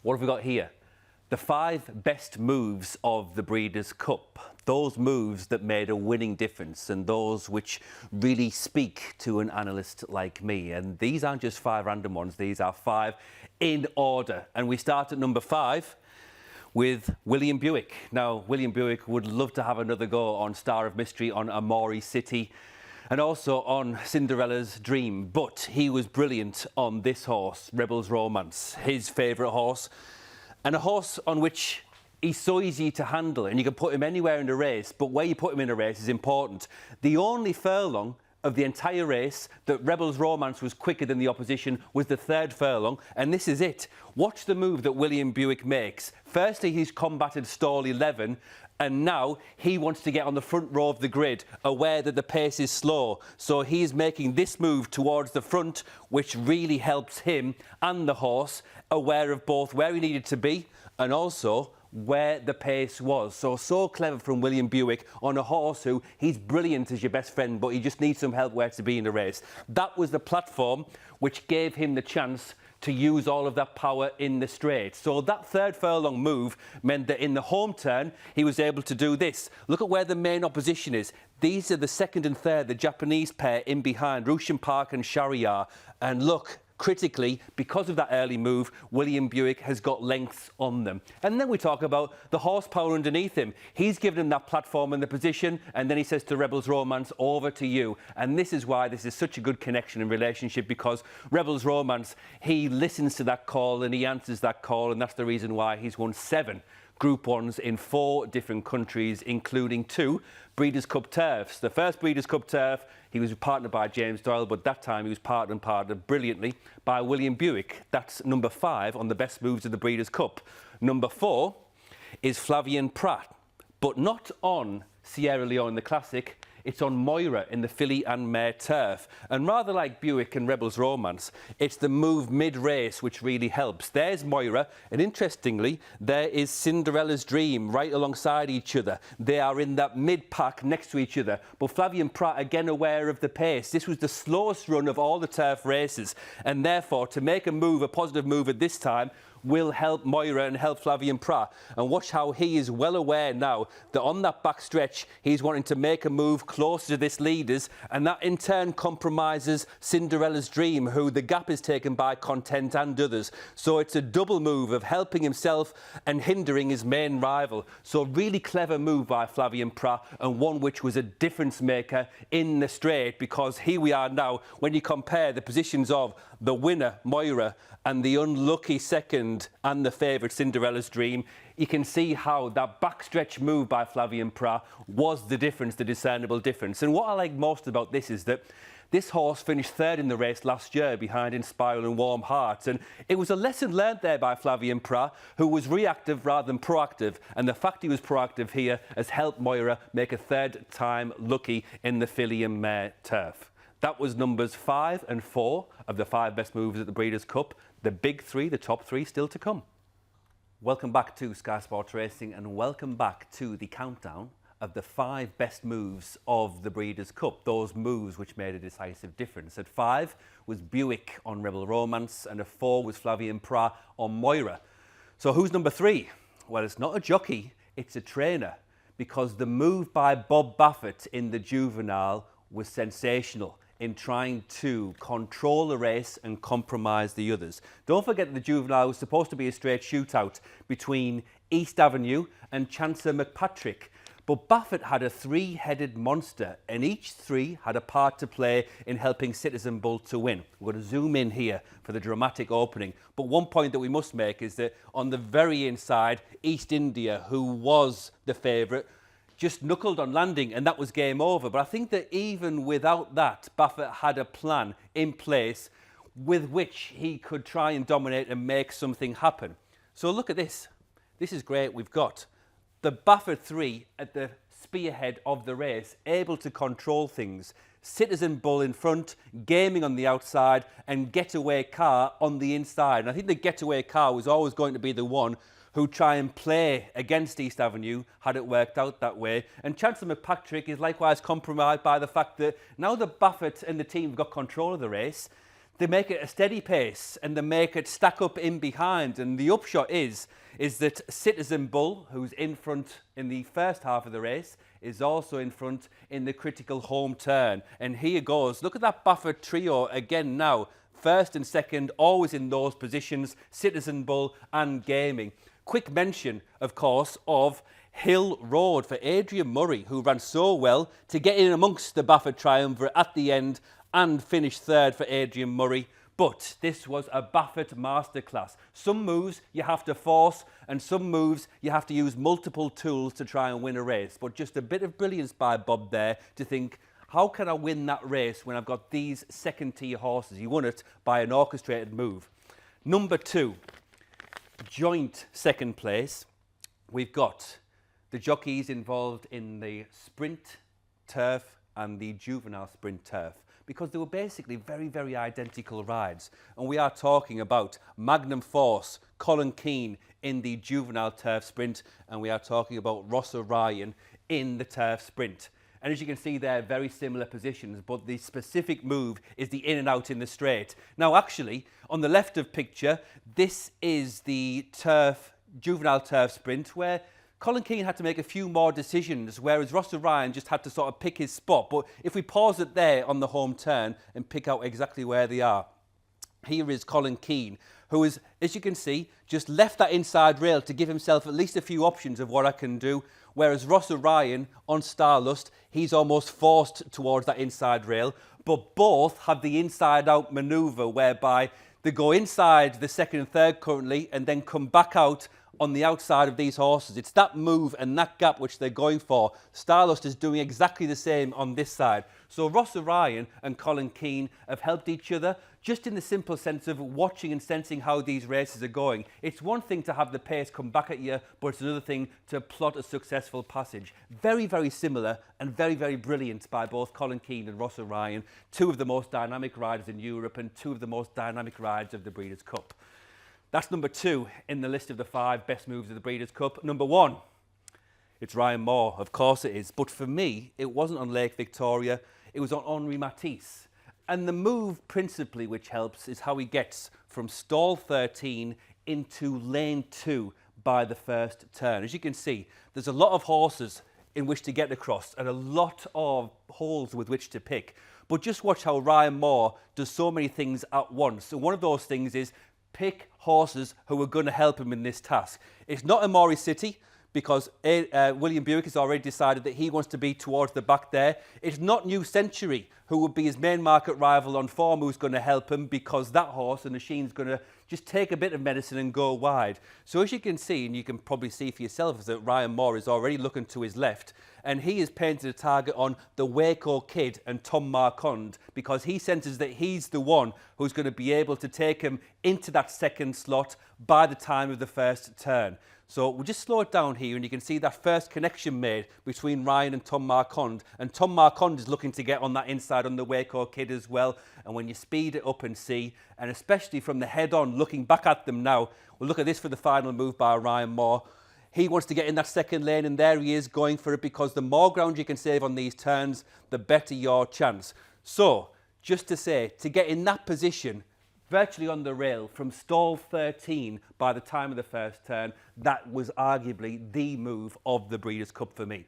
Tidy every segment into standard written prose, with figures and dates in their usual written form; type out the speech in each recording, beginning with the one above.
What have we got here? The 5 best moves of the Breeders' Cup. Those moves that made a winning difference and those which really speak to an analyst like me. And these aren't just 5 random ones, these are 5 in order. And we start at number 5 with William Buick. Now, William Buick would love to have another go on Star of Mystery, on Amori City, and also on Cinderella's Dream. But he was brilliant on this horse, Rebel's Romance, his favourite horse. And a horse on which he's so easy to handle, and you can put him anywhere in the race, but where you put him in a race is important. The only furlong of the entire race that Rebel's Romance was quicker than the opposition was the 3rd furlong, and this is it. Watch the move that William Buick makes. Firstly, he's combated stall 11, and now he wants to get on the front row of the grid, aware that the pace is slow. So he's making this move towards the front, which really helps him and the horse, aware of both where he needed to be and also where the pace was. So clever from William Buick on a horse who, he's brilliant as your best friend, but he just needs some help where to be in the race. That was the platform which gave him the chance to use all of that power in the straight. So that 3rd furlong move meant that in the home turn, he was able to do this. Look at where the main opposition is. These are the 2nd and 3rd, the Japanese pair in behind, Rushen Park and Shariar. And look, critically, because of that early move, William Buick has got lengths on them. And then we talk about the horsepower underneath him. He's given him that platform and the position, and then he says to Rebel's Romance, over to you. And this is why this is such a good connection and relationship, because Rebel's Romance, he listens to that call and he answers that call, and that's the reason why he's won 7 Group 1s in 4 different countries, including 2 Breeders' Cup turfs. The first Breeders' Cup turf, he was partnered by James Doyle, but that time he was partnered brilliantly by William Buick. That's number 5 on the best moves of the Breeders' Cup. Number 4 is Flavien Prat, but not on Sierra Leone, the Classic. It's on Moira in the filly and mare turf. And rather like Buick and Rebel's Romance, it's the move mid-race which really helps. There's Moira, and interestingly, there is Cinderella's Dream right alongside each other. They are in that mid-pack next to each other. But Flavien Prat, again aware of the pace. This was the slowest run of all the turf races. And therefore, to make a move, a positive move at this time, will help Moira and help Flavien Prat. And watch how he is well aware now that on that back stretch, he's wanting to make a move closer to this leaders, and that in turn compromises Cinderella's Dream, who the gap is taken by Content and others. So it's a double move of helping himself and hindering his main rival. So really clever move by Flavien Prat, and one which was a difference maker in the straight, because here we are now, when you compare the positions of the winner, Moira, and the unlucky 2nd and the favourite, Cinderella's Dream, you can see how that backstretch move by Flavien Prat was the difference, the discernible difference. And what I like most about this is that this horse finished 3rd in the race last year behind Inspiral and Warm Hearts. And it was a lesson learned there by Flavien Prat, who was reactive rather than proactive. And the fact he was proactive here has helped Moira make a 3rd time lucky in the filly and mare turf. That was numbers 5 and 4 of the 5 best moves at the Breeders' Cup. The big 3, the top 3, still to come. Welcome back to Sky Sports Racing, and welcome back to the countdown of the 5 best moves of the Breeders' Cup. Those moves which made a decisive difference. At 5 was Buick on Rebel Romance, and at 4 was Flavien Prat on Moira. So who's number 3? Well, it's not a jockey, it's a trainer, because the move by Bob Baffert in the Juvenile was sensational in trying to control the race and compromise the others. Don't forget that the Juvenile was supposed to be a straight shootout between East Avenue and Chancellor McPatrick. But Baffert had a 3-headed monster, and each 3 had a part to play in helping Citizen Bull to win. We're going to zoom in here for the dramatic opening. But one point that we must make is that on the very inside, East India, who was the favourite, just knuckled on landing, and that was game over. But I think that even without that, Baffert had a plan in place with which he could try and dominate and make something happen. So look at this. This is great. We've got the Baffert 3 at the spearhead of the race, able to control things. Citizen Bull in front, gaming on the outside, and Getaway Car on the inside. And I think the Getaway Car was always going to be the one who try and play against East Avenue had it worked out that way. And Chancellor McPatrick is likewise compromised by the fact that now that Baffert and the team have got control of the race, they make it a steady pace and they make it stack up in behind. And the upshot is that Citizen Bull, who's in front in the first half of the race, is also in front in the critical home turn. And here goes. Look at that Baffert trio again now. First and second, always in those positions, Citizen Bull and Gaming. Quick mention, of course, of Hill Road for Adrian Murray, who ran so well to get in amongst the Baffert triumvirate at the end and finish third for Adrian Murray. But this was a Baffert masterclass. Some moves you have to force and some moves you have to use multiple tools to try and win a race. But just a bit of brilliance by Bob there to think, how can I win that race when I've got these second-tier horses? He won it by an orchestrated move. Number 2, joint second place. We've got the jockeys involved in the sprint turf and the juvenile sprint turf, because they were basically very, very identical rides. And we are talking about Magnum Force, Colin Keane in the juvenile turf sprint, and we are talking about Ross O'Ryan in the turf sprint. And as you can see, they're very similar positions, but the specific move is the in and out in the straight. Now, actually, on the left of picture, this is the juvenile turf sprint, where Colin Keane had to make a few more decisions, whereas Ross O'Ryan just had to sort of pick his spot. But if we pause it there on the home turn and pick out exactly where they are, here is Colin Keane, who is, as you can see, just left that inside rail to give himself at least a few options of what I can do. Whereas Ross O'Ryan on Starlust, he's almost forced towards that inside rail. But both have the inside-out manoeuvre whereby they go inside the second and third currently and then come back out on the outside of these horses. It's that move and that gap which they're going for. Starlust is doing exactly the same on this side. So Ross O'Ryan and Colin Keane have helped each other just in the simple sense of watching and sensing how these races are going. It's one thing to have the pace come back at you, but it's another thing to plot a successful passage. Very, very similar and very, very brilliant by both Colin Keane and Ross O'Ryan, two of the most dynamic riders in Europe and two of the most dynamic rides of the Breeders' Cup. That's number 2 in the list of the 5 best moves of the Breeders' Cup. Number 1, it's Ryan Moore. Of course it is. But for me, it wasn't on Lake Victoria. It was on Henri Matisse. And the move principally which helps is how he gets from stall 13 into lane 2 by the first turn. As you can see, there's a lot of horses in which to get across and a lot of holes with which to pick. But just watch how Ryan Moore does so many things at once. So one of those things is pick horses who are going to help him in this task. It's not Amori City, because William Buick has already decided that he wants to be towards the back there. It's not New Century, who would be his main market rival on form, who's going to help him, because that horse, the machine's going to just take a bit of medicine and go wide. So as you can see, and you can probably see for yourself, is that Ryan Moore is already looking to his left, and he has painted a target on the Waco Kid and Tom Marquand, because he senses that he's the one who's going to be able to take him into that second slot by the time of the first turn. So we'll just slow it down here and you can see that first connection made between Ryan and Tom Marquand. And Tom Marquand is looking to get on that inside on the Waco Kid as well. And when you speed it up and see, and especially from the head on, looking back at them now, we'll look at this for the final move by Ryan Moore. He wants to get in that second lane and there he is going for it, because the more ground you can save on these turns, the better your chance. So just to say, to get in that position, virtually on the rail from stall 13 by the time of the first turn, that was arguably the move of the Breeders' Cup for me.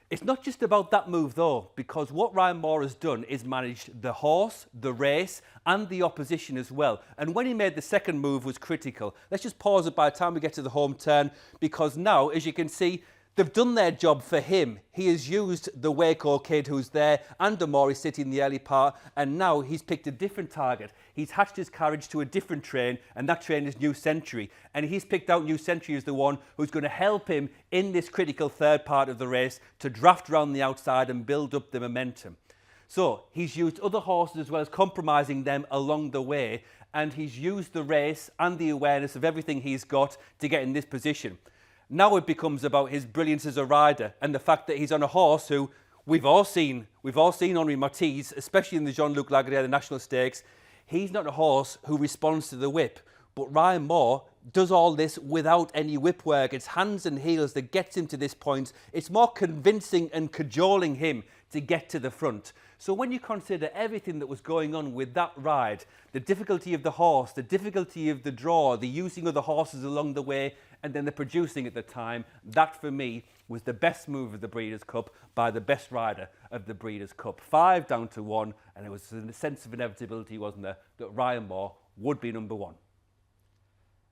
It's not just about that move though, because what Ryan Moore has done is managed the horse, the race and the opposition as well. And when he made the second move was critical. Let's just pause it by the time we get to the home turn, because now, as you can see, they've done their job for him. He has used the Waco Kid who's there and Amori City in the early part, and now he's picked a different target. He's hatched his carriage to a different train, and that train is New Century. And he's picked out New Century as the one who's going to help him in this critical third part of the race to draft around the outside and build up the momentum. So he's used other horses as well as compromising them along the way, and he's used the race and the awareness of everything he's got to get in this position. Now it becomes about his brilliance as a rider and the fact that he's on a horse who we've all seen Henri Matisse, especially in the Jean-Luc Lagardère, the National Stakes. He's not a horse who responds to the whip, but Ryan Moore does all this without any whip work. It's hands and heels that gets him to this point. It's more convincing and cajoling him to get to the front. So when you consider everything that was going on with that ride, the difficulty of the horse, the difficulty of the draw, the using of the horses along the way, and then the producing at the time, that for me was the best move of the Breeders' Cup by the best rider of the Breeders' Cup. 5 down to 1, and it was a sense of inevitability, wasn't there, that Ryan Moore would be number 1.